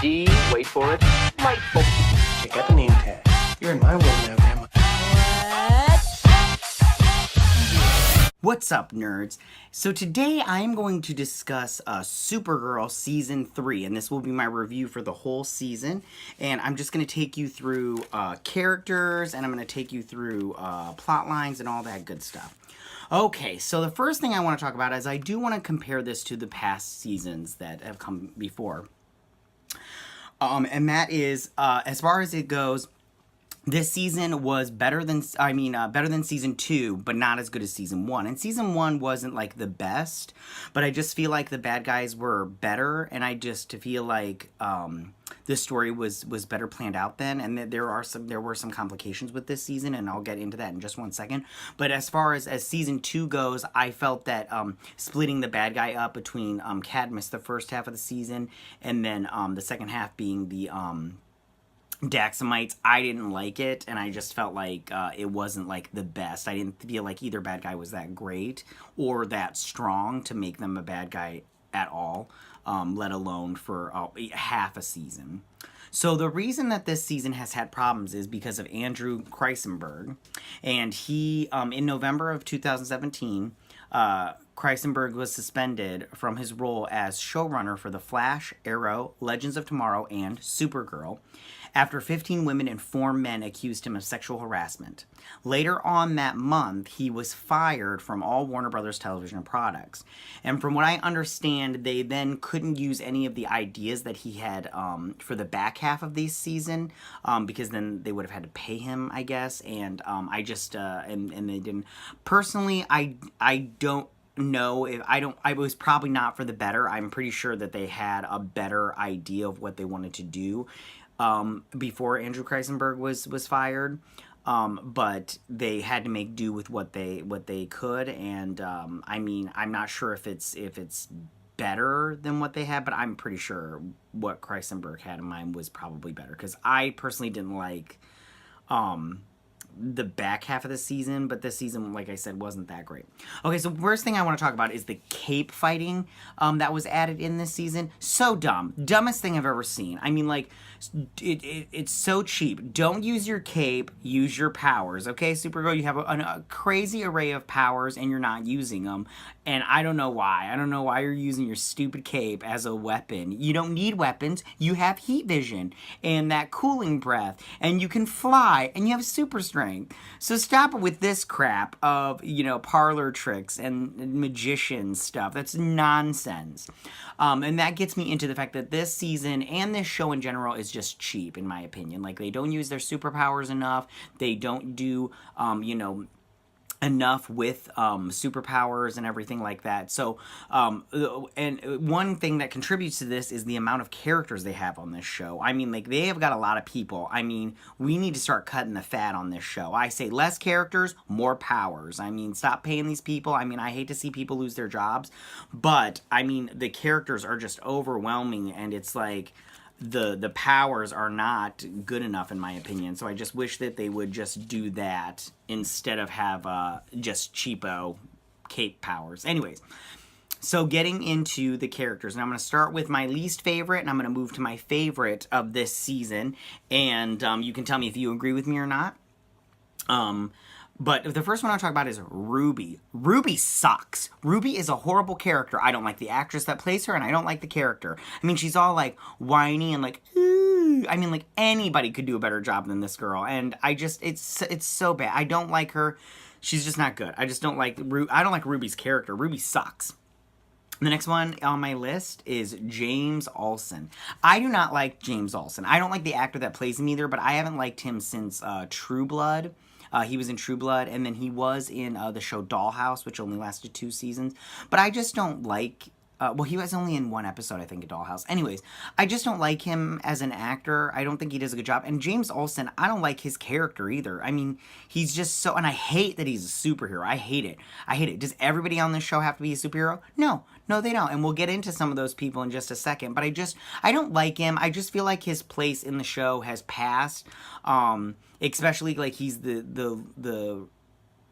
D, wait for it, delightful. Check out the name tag. You're in my world now, Grandma. What's up, nerds? So today I'm going to discuss Supergirl Season 3, and this will be my review for the whole season. And I'm just going to take you through characters, and I'm going to take you through plot lines and all that good stuff. Okay, so the first thing I want to talk about is I do want to compare this to the past seasons that have come before. And that is, as far as it goes, this season was better than Season 2, but not as good as Season 1. And Season 1 wasn't, like, the best, but I just feel like the bad guys were better, and I just feel like the story was better planned out then, and there were some complications with this season, and I'll get into that in just one second. But as far as Season 2 goes, I felt that splitting the bad guy up between Cadmus the first half of the season, and then the second half being the Daxamites, I didn't like it, and I just felt like it wasn't, like, the best. I didn't feel like either bad guy was that great or that strong to make them a bad guy at all, let alone for half a season. So the reason that this season has had problems is because of Andrew Kreisenberg, and he, in November of 2017, Kreisenberg was suspended from his role as showrunner for The Flash, Arrow, Legends of Tomorrow, and Supergirl, after 15 women and 4 men accused him of sexual harassment. Later on that month, he was fired from all Warner Brothers television products. And from what I understand, they then couldn't use any of the ideas that he had for the back half of this season, because then they would have had to pay him, I guess. And I just, and they didn't. Personally, I don't know if I was probably not for the better. I'm pretty sure that they had a better idea of what they wanted to do before Andrew Kreisenberg was fired, but they had to make do with what they could, and I mean, I'm not sure if it's better than what they had, but I'm pretty sure what Kreisenberg had in mind was probably better, because I personally didn't like the back half of the season, but this season, like I said, wasn't that great. Okay, so first thing I want to talk about is the cape fighting that was added in this season. So dumb. Dumbest thing I've ever seen. I mean, like, it's so cheap. Don't use your cape, use your powers, okay, Supergirl? You have a crazy array of powers, and you're not using them, and I don't know why. I don't know why you're using your stupid cape as a weapon. You don't need weapons. You have heat vision, and that cooling breath, and you can fly, and you have super strength. So stop it with this crap of, you know, parlor tricks and magician stuff. That's nonsense. And that gets me into the fact that this season and this show in general is just cheap, in my opinion. Like, they don't use their superpowers enough. They don't do, you know, enough with superpowers and everything like that. So, and one thing that contributes to this is the amount of characters they have on this show. I mean, like, they have got a lot of people. I mean, we need to start cutting the fat on this show. I say less characters, more powers. I mean, stop paying these people. I mean, I hate to see people lose their jobs, but, I mean, the characters are just overwhelming, and it's like, the powers are not good enough, in my opinion. So I just wish that they would just do that instead of have just cheapo cape powers. Anyways, so getting into the characters, and I'm going to start with my least favorite, and I'm going to move to my favorite of this season, and you can tell me if you agree with me or not. But the first one I'll talk about is Ruby. Ruby sucks. Ruby is a horrible character. I don't like the actress that plays her, and I don't like the character. I mean, she's all, like, whiny and, like, ooh. I mean, like, anybody could do a better job than this girl, and I just, it's so bad. I don't like her. She's just not good. I just don't like, I don't like Ruby's character. Ruby sucks. The next one on my list is James Olsen. I do not like James Olsen. I don't like the actor that plays him either, but I haven't liked him since True Blood. He was in True Blood, and then he was in the show Dollhouse, which only lasted 2 seasons. But I just don't like... well, he was only in 1 episode, I think, of Dollhouse. Anyways, I just don't like him as an actor. I don't think he does a good job. And James Olsen, I don't like his character either. I mean, he's just so... And I hate that he's a superhero. I hate it. I hate it. Does everybody on this show have to be a superhero? No. No, they don't. And we'll get into some of those people in just a second. But I don't like him. I just feel like his place in the show has passed. Especially, like, he's the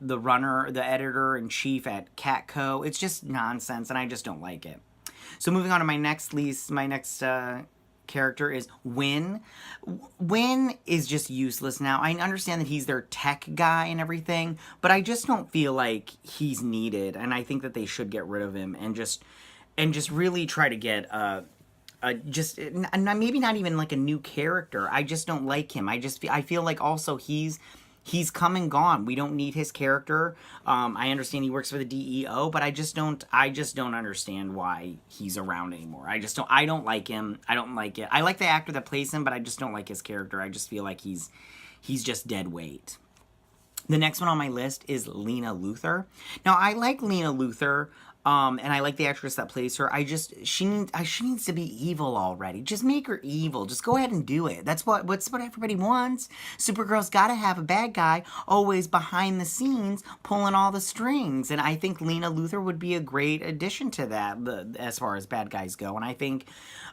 runner, the editor-in-chief at Catco. It's just nonsense, and I just don't like it. So moving on to my next character is Win. Win is just useless now. I understand that he's their tech guy and everything, but I just don't feel like he's needed, and I think that they should get rid of him and just really try to get maybe not even like a new character. I just don't like him. I feel like also he's come and gone. We don't need his character. I understand he works for the DEO, but I just don't understand why he's around anymore. I don't like him. I don't like it. I like the actor that plays him, but I just don't like his character. I just feel like he's just dead weight. The next one on my list is Lena Luthor. Now, I like Lena Luthor, and I like the actress that plays her. She needs to be evil already. Just make her evil. Just go ahead and do it. That's what everybody wants. Supergirl's got to have a bad guy always behind the scenes pulling all the strings, and I think Lena Luthor would be a great addition to that as far as bad guys go. And I think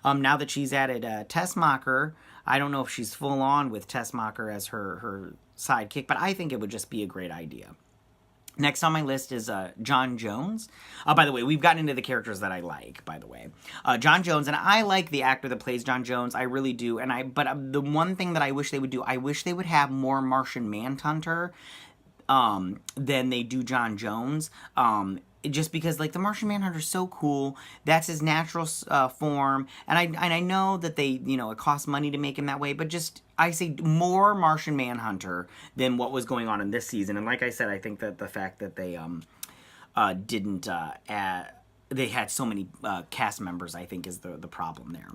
now that she's added Tessmacher, I don't know if she's full on with Tessmacher as her sidekick, but I think it would just be a great idea. Next on my list is Jon Jones. By the way, we've gotten into the characters that I like, by the way. Jon Jones, and I like the actor that plays Jon Jones. I really do. But the one thing that I wish they would do, I wish they would have more Martian Manhunter than they do Jon Jones. Just because, like, the Martian Manhunter is so cool. That's his natural form. And I know that they, it costs money to make him that way. But just, I say more Martian Manhunter than what was going on in this season. And like I said, I think that the fact that they didn't add, they had so many cast members, I think, is the problem there.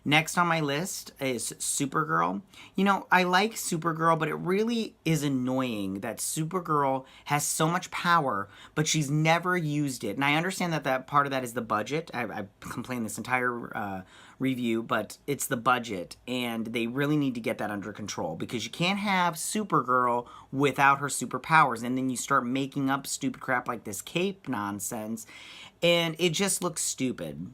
Next on my list is Supergirl. I like Supergirl, but it really is annoying that Supergirl has so much power, but she's never used it. And I understand that part of that is the budget. I've complained this entire review, but it's the budget, and they really need to get that under control, because you can't have Supergirl without her superpowers, and then you start making up stupid crap like this cape nonsense, and it just looks stupid.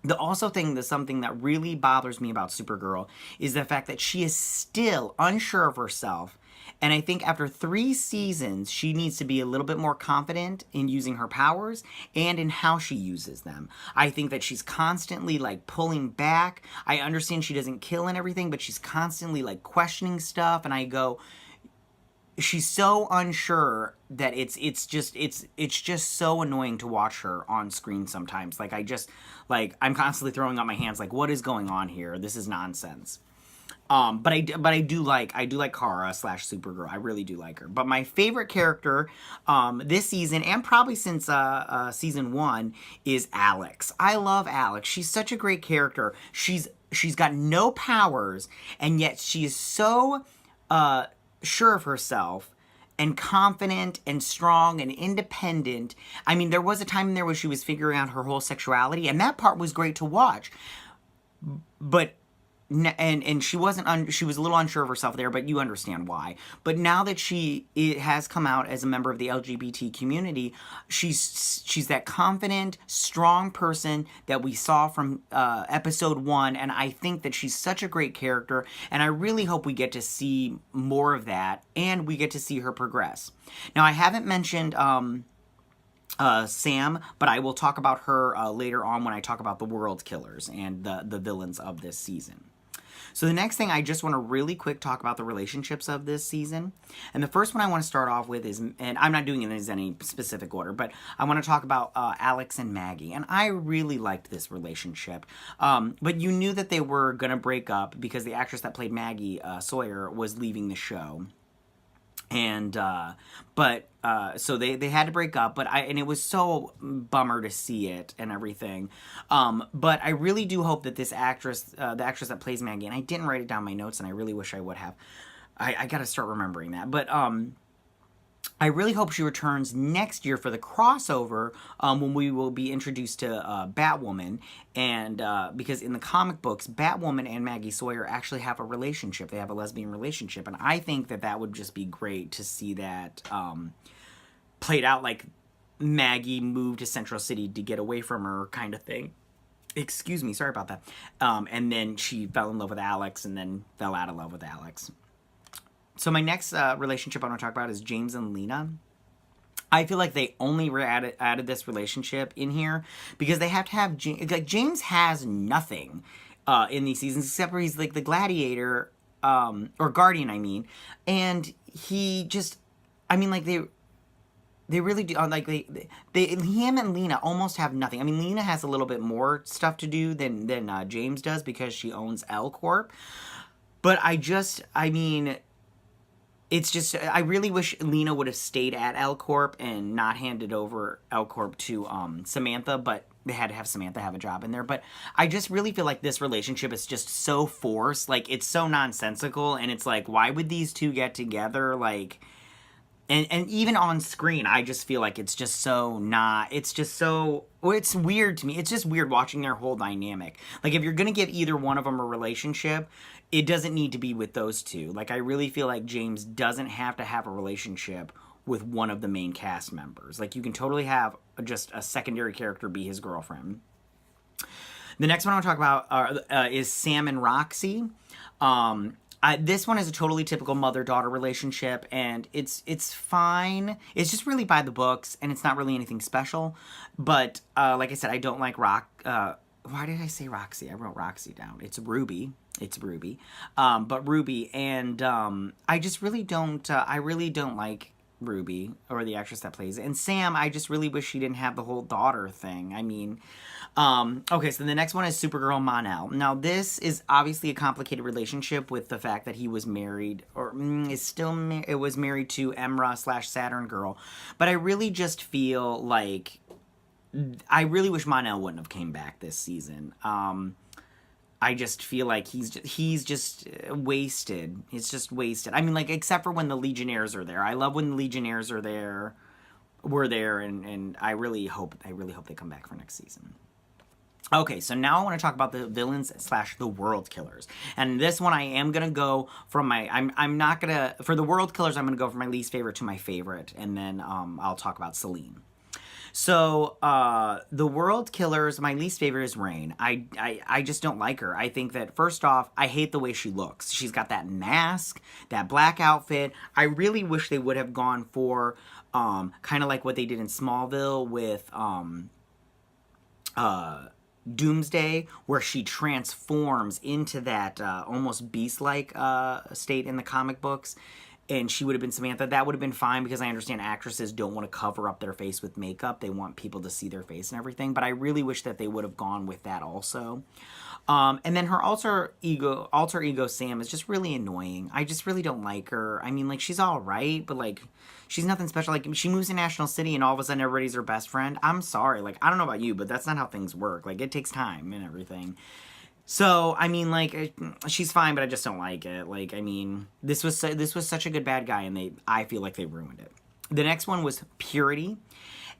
Something that really bothers me about Supergirl is the fact that she is still unsure of herself. And I think after 3 seasons, she needs to be a little bit more confident in using her powers and in how she uses them. I think that she's constantly, pulling back. I understand she doesn't kill and everything, but she's constantly, questioning stuff. And I go, she's so unsure that it's just so annoying to watch her on screen sometimes. I'm constantly throwing up my hands what is going on here? This is nonsense. But I do like Kara / Supergirl. I really do like her. But my favorite character this season, and probably since season 1, is Alex. I love Alex. She's such a great character. She's got no powers, and yet she is so sure of herself and confident and strong and independent. I mean, there was a time in there where she was figuring out her whole sexuality, and that part was great to watch. But and she wasn't she was a little unsure of herself there, but you understand why. But now that it has come out as a member of the LGBT community, she's that confident, strong person that we saw from episode 1, and I think that she's such a great character, and I really hope we get to see more of that, and we get to see her progress. Now, I haven't mentioned Sam, but I will talk about her later on when I talk about the World Killers and the villains of this season. So the next thing, I just want to really quick talk about the relationships of this season. And the first one I want to start off with is, and I'm not doing it in any specific order, but I want to talk about Alex and Maggie. And I really liked this relationship. But you knew that they were going to break up because the actress that played Maggie Sawyer was leaving the show. And, so they had to break up, and it was so bummer to see it and everything. But I really do hope that this actress, the actress that plays Maggie, and I didn't write it down in my notes, and I really wish I would have. I gotta start remembering that. But, I really hope she returns next year for the crossover, when we will be introduced to Batwoman, and because in the comic books, Batwoman and Maggie Sawyer actually have a relationship. They have a lesbian relationship, and I think that would just be great to see that played out, like Maggie moved to Central City to get away from her kind of thing. Excuse me, sorry about that. And then she fell in love with Alex, and then fell out of love with Alex. So my next relationship I want to talk about is James and Lena. I feel like they only added this relationship in here because they have to have... James has nothing in these seasons, except for he's like the gladiator, or guardian, I mean, and he just, I mean, like they really do, like him and Lena almost have nothing. I mean, Lena has a little bit more stuff to do than James does because she owns L Corp, but I mean, it's just, I really wish Lena would have stayed at L Corp and not handed over L Corp to Samantha, but they had to have Samantha have a job in there. But I just really feel like this relationship is just so forced. Like, it's so nonsensical, and it's like, why would these two get together? Like, and even on screen, I just feel like it's just so not, it's just so, well, it's weird to me. It's just weird watching their whole dynamic. Like, if you're going to give either one of them a relationship, it doesn't need to be with those two. Like, I really feel like James doesn't have to have a relationship with one of the main cast members. Like, you can totally have just a secondary character be his girlfriend. The next one I want to talk about is Sam and Roxy. This one is a totally typical mother-daughter relationship, and it's fine. It's just really by the books, and it's not really anything special. But like I said, I don't like why did I say Roxy? I wrote Roxy down. It's Ruby. But Ruby, and I just really don't. I really don't like Ruby, or the actress that plays it. And Sam, I just really wish she didn't have the whole daughter thing. I mean, okay, so the next one is Supergirl mon-el. Now, this is obviously a complicated relationship with the fact that he was married, or is still, it was married to Emra/Saturn Girl. But I really just feel like, I really wish mon-el wouldn't have came back this season. I just feel like he's just wasted. It's just wasted. I mean, like, except for when the Legionnaires are there. I love when the Legionnaires are there, and I really hope they come back for next season. Okay, so now I want to talk about the villains / the world killers. And this one I am going to go from my, I'm not going to, for the world killers, I'm going to go from my least favorite to my favorite. And then I'll talk about Selene. So, the world killers, my least favorite is Rain. I just don't like her. I think that, first off, I hate the way she looks. She's got that mask, that black outfit. I really wish they would have gone for, kind of like what they did in Smallville with, Doomsday, where she transforms into that, almost beast-like, state in the comic books. And she would have been Samantha. That would have been fine, because I understand actresses don't want to cover up their face with makeup. They want people to see their face and everything. But I really wish that they would have gone with that also. And then her alter ego Sam is just really annoying. I just really don't like her. I mean, like, she's all right, but, like, she's nothing special. Like, she moves to National City and all of a sudden everybody's her best friend. I'm sorry. Like, I don't know about you, but that's not how things work. Like, it takes time and everything. So, I mean, like, she's fine, but I just don't like it. Like, I mean, this was such a good bad guy, and I feel like they ruined it. The next one was Purity,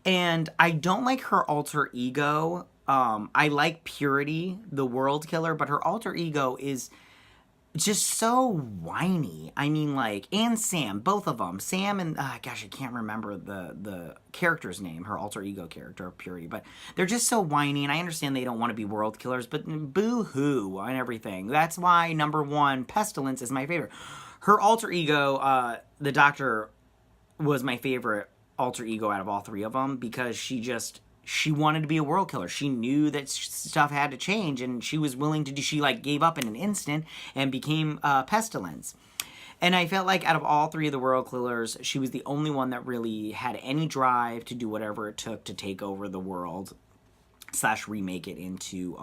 and I don't like her alter ego. I like Purity, the world killer, but her alter ego is just so whiny. I mean, like, and Sam, both of them. Sam and, gosh, I can't remember the character's name, her alter ego character of Purity, but they're just so whiny, and I understand they don't want to be world killers, but boo-hoo and everything. That's why number one, Pestilence, is my favorite. Her alter ego, the Doctor, was my favorite alter ego out of all three of them, because she wanted to be a world killer. She knew that stuff had to change, and she was willing to do, she, like, gave up in an instant and became Pestilence. And I felt like out of all three of the world killers, she was the only one that really had any drive to do whatever it took to take over the world / remake it into,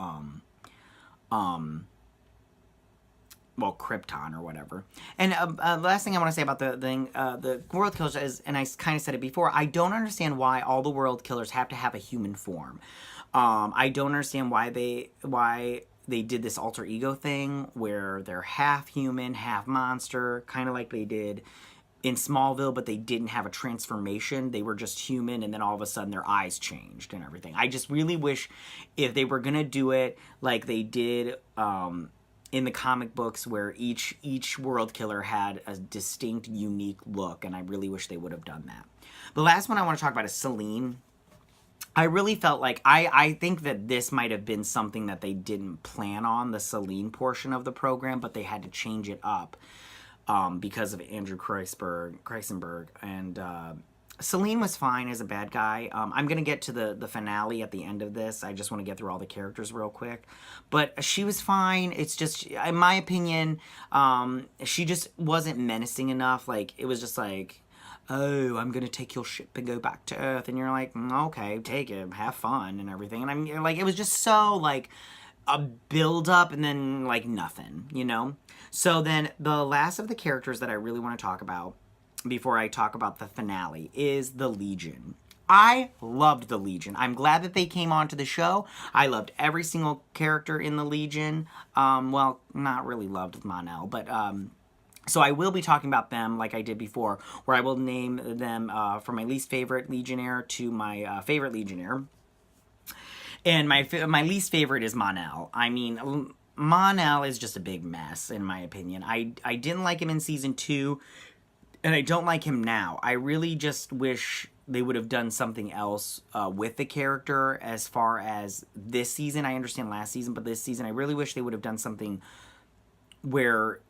well, Krypton or whatever. And the last thing I want to say about the world killers is, and I kind of said it before, I don't understand why all the world killers have to have a human form. I don't understand why they did this alter ego thing where they're half human, half monster, kind of like they did in Smallville, but they didn't have a transformation. They were just human, and then all of a sudden their eyes changed and everything. I just really wish, if they were going to do it like they did in the comic books, where each world killer had a distinct, unique look, and I really wish they would have done that. The last one I want to talk about is Selene. I really felt like, I think that this might have been something that they didn't plan on, the Selene portion of the program, but they had to change it up because of Andrew Kreisberg and Selene was fine as a bad guy. I'm going to get to the finale at the end of this. I just want to get through all the characters real quick. But she was fine. It's just, in my opinion, she just wasn't menacing enough. Like, it was just like, oh, I'm going to take your ship and go back to Earth. And you're like, okay, take it. Have fun and everything. And I'm like, it was just so, like, a build up and then, like, nothing, you know? So then the last of the characters that I really want to talk about before I talk about the finale is the Legion. I loved the Legion. I'm glad that they came onto the show. I loved every single character in the Legion. Well, not really loved mon-el, but so I will be talking about them like I did before, where I will name them from my least favorite Legionnaire to my favorite Legionnaire. And my least favorite is mon-el. I mean, mon-el is just a big mess, in my opinion. I didn't like him in season 2. And I don't like him now. I really just wish they would have done something else with the character as far as this season. I understand last season, but this season I really wish they would have done something where,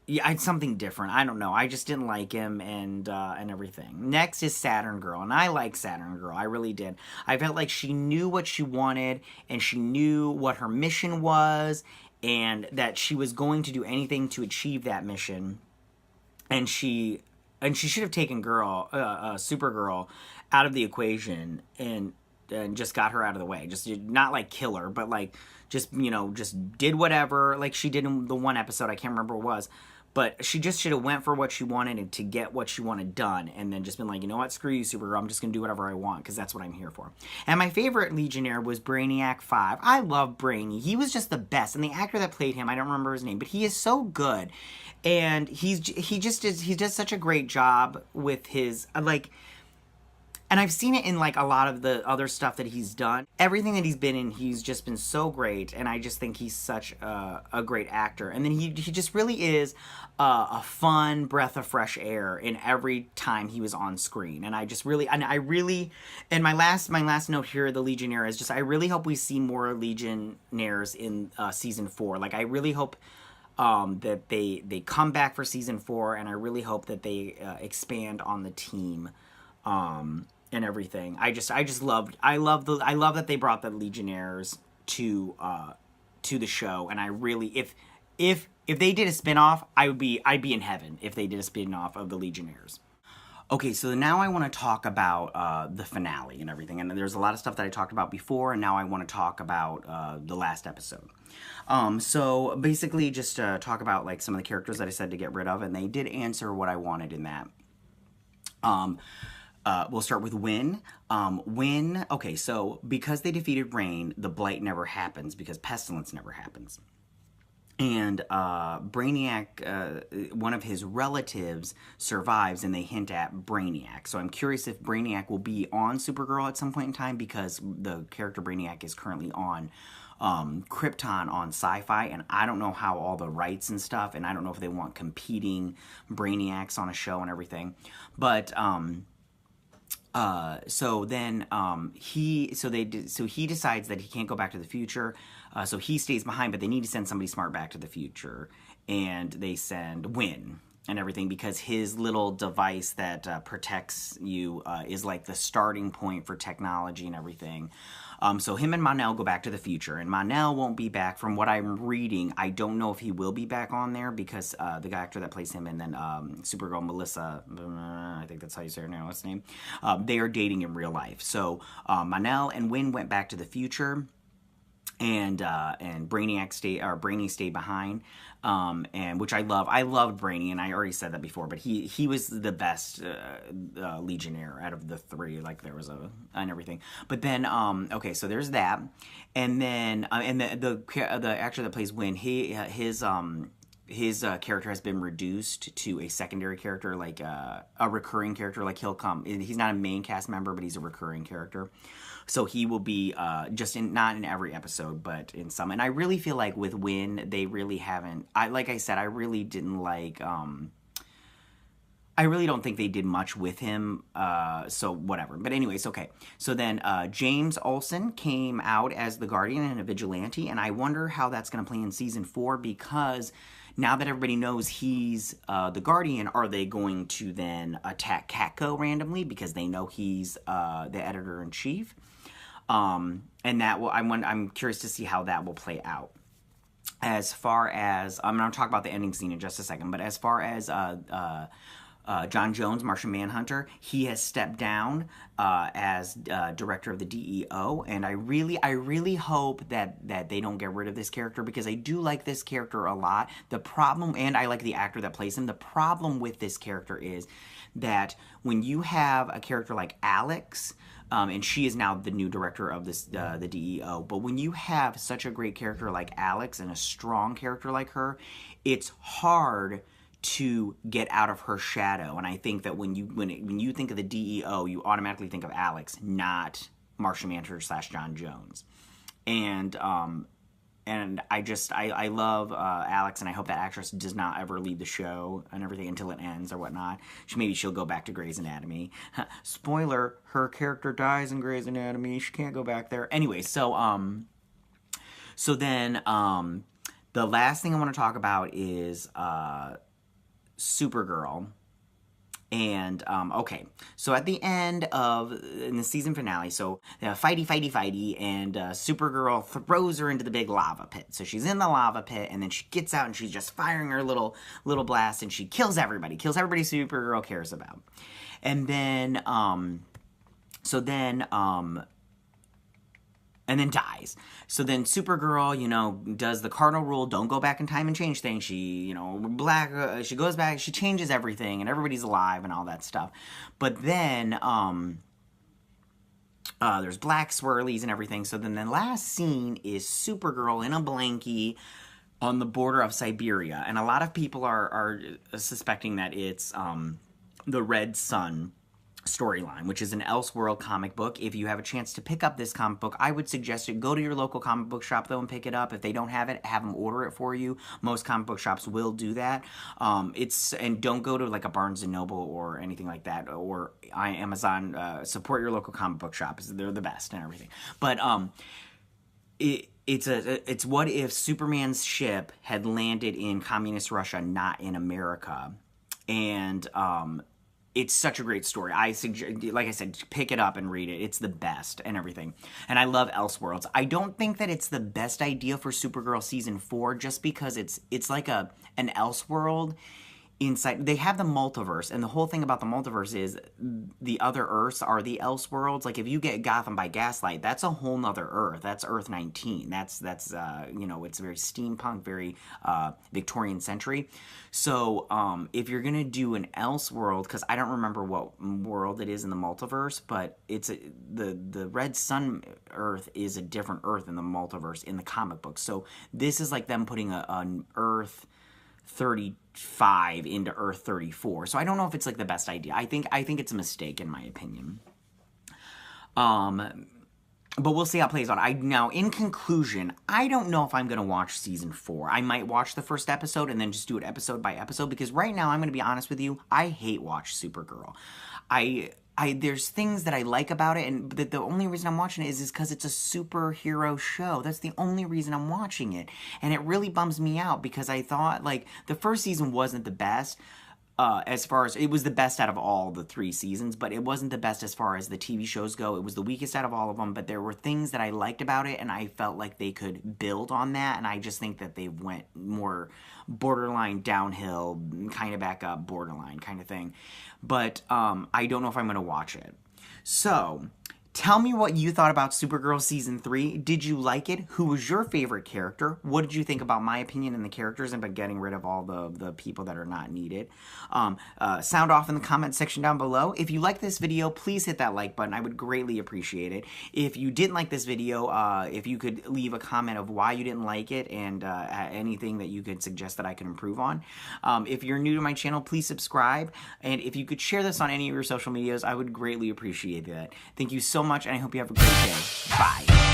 yeah, something different. I don't know. I just didn't like him and everything. Next is Saturn Girl, and I like Saturn Girl. I really did. I felt like she knew what she wanted, and she knew what her mission was, and that she was going to do anything to achieve that mission. And she should have taken Supergirl out of the equation and just got her out of the way. Just not like kill her, but like just, you know, just did whatever like she did in the one episode. I can't remember what it was. But she just should have went for what she wanted and to get what she wanted done. And then just been like, you know what, screw you, Supergirl. I'm just going to do whatever I want because that's what I'm here for. And my favorite Legionnaire was Brainiac 5. I love Brainy. He was just the best. And the actor that played him, I don't remember his name, but he is so good. And he does such a great job with his, like, and I've seen it in, like, a lot of the other stuff that he's done. Everything that he's been in, he's just been so great, and I just think he's such a great actor. And then he just really is a fun breath of fresh air in every time he was on screen. And I really, and my last note here, the Legionnaire, is just, I really hope we see more Legionnaires in season 4. Like, I really hope that they come back for season 4, and I really hope that they expand on the team. And everything. I love that they brought the Legionnaires to the show, and I really, if they did a spin-off, I'd be in heaven if they did a spin-off of the Legionnaires. Okay, so now I want to talk about the finale and everything, and there's a lot of stuff that I talked about before, and now I want to talk about the last episode. So basically just talk about like some of the characters that I said to get rid of, and they did answer what I wanted in that. We'll start with Wynn. Wynn, okay, so because they defeated Rain, the Blight never happens because Pestilence never happens. And Brainiac, one of his relatives survives, and they hint at Brainiac. So I'm curious if Brainiac will be on Supergirl at some point in time, because the character Brainiac is currently on Krypton on Sci-Fi, and I don't know how all the rights and stuff, and I don't know if they want competing Brainiacs on a show and everything. But so then he decides that he can't go back to the future, so he stays behind, but they need to send somebody smart back to the future, and they send Wynn and everything, because his little device that protects you is like the starting point for technology and everything. So him and mon-el go back to the future, and mon-el won't be back from what I'm reading. I don't know if he will be back on there, because the actor that plays him, and then Supergirl Melissa, I think that's how you say her name, what's her name? They are dating in real life. So mon-el and Wynn went back to the future, and Brainy stayed behind, and which I love. I loved Brainy, and I already said that before, but he was the best Legionnaire out of the 3. Like, there was and everything. But then okay, so there's that, and then and the actor that plays Wynn, his character has been reduced to a secondary character, like a recurring character. Like, he'll come. He's not a main cast member, but he's a recurring character. So he will be just not in every episode, but in some. And I really feel like with Wynn, they really haven't. Like I said, I really didn't like I really don't think they did much with him, so whatever. But anyways, okay. So then James Olsen came out as the Guardian and a vigilante, and I wonder how that's going to play in Season 4, because now that everybody knows he's the Guardian, are they going to then attack Catco randomly because they know he's the Editor-in-Chief? And that will, I'm curious to see how that will play out. As far as, I'm going to talk about the ending scene in just a second, but as far as Jon Jones, Martian Manhunter, he has stepped down as director of the DEO, and I really hope that they don't get rid of this character, because I do like this character a lot. The problem, and I like the actor that plays him, the problem with this character is that when you have a character like Alex, and she is now the new director of this the DEO, but when you have such a great character like Alex and a strong character like her, it's hard to get out of her shadow. And I think that when you think of the DEO, you automatically think of Alex, not Martian Manhunter / Jon Jones. And I love Alex, and I hope that actress does not ever leave the show and everything until it ends or whatnot. Maybe she'll go back to Grey's Anatomy. Spoiler, her character dies in Grey's Anatomy. She can't go back there. Anyway, so then the last thing I want to talk about is Supergirl. And, okay, so at the end in the season finale, so fighty, and Supergirl throws her into the big lava pit. So she's in the lava pit, and then she gets out, and she's just firing her little blast, and she kills everybody Supergirl cares about. And then, and then dies. So then Supergirl, does the cardinal rule, don't go back in time and change things. She, she goes back, she changes everything, and everybody's alive and all that stuff. But then, there's black swirlies and everything. So then the last scene is Supergirl in a blankie on the border of Siberia. And a lot of people are suspecting that it's the Red Sun storyline, which is an Elseworld comic book. If you have a chance to pick up this comic book, I would suggest it. Go to your local comic book shop, though, and pick it up. If they don't have it, have them order it for you. Most comic book shops will do that. And don't go to like a Barnes & Noble or anything like that, or Amazon. Support your local comic book shops. They're the best and everything. But it's what if Superman's ship had landed in communist Russia, not in America. And it's such a great story. I suggest, like I said, pick it up and read it. It's the best and everything. And I love Elseworlds. I don't think that it's the best idea for Supergirl Season 4, just because it's like an Elseworld inside. They have the multiverse, and the whole thing about the multiverse is the other Earths are the Elseworlds. Like, if you get Gotham by Gaslight, that's a whole nother Earth. That's Earth 19. That's it's very steampunk, very Victorian century. So if you're gonna do an Elseworld, because I don't remember what world it is in the multiverse, but it's the Red Sun Earth is a different Earth in the multiverse in the comic book. So this is like them putting an Earth 35 into Earth 34. So I don't know if it's like the best idea. I think it's a mistake, in my opinion. But we'll see how it plays out. Now, in conclusion, I don't know if I'm going to watch Season 4. I might watch the first episode and then just do it episode by episode, because right now, I'm going to be honest with you, I hate watch Supergirl. There's things that I like about it, and the only reason I'm watching it is because it's a superhero show. That's the only reason I'm watching it. And it really bums me out, because I thought, like, the first season wasn't the best. As far as, it was the best out of all the 3 seasons, but it wasn't the best as far as the TV shows go. It was the weakest out of all of them, but there were things that I liked about it, and I felt like they could build on that, and I just think that they went more borderline downhill, kind of back up, borderline kind of thing. But I don't know if I'm going to watch it. So, tell me what you thought about Supergirl Season 3. Did you like it? Who was your favorite character? What did you think about my opinion and the characters and by getting rid of all the people that are not needed? Sound off in the comment section down below. If you like this video, please hit that like button. I would greatly appreciate it. If you didn't like this video, if you could leave a comment of why you didn't like it and anything that you could suggest that I could improve on. If you're new to my channel, please subscribe. And if you could share this on any of your social medias, I would greatly appreciate that. Thank you so much, and I hope you have a great day. Bye.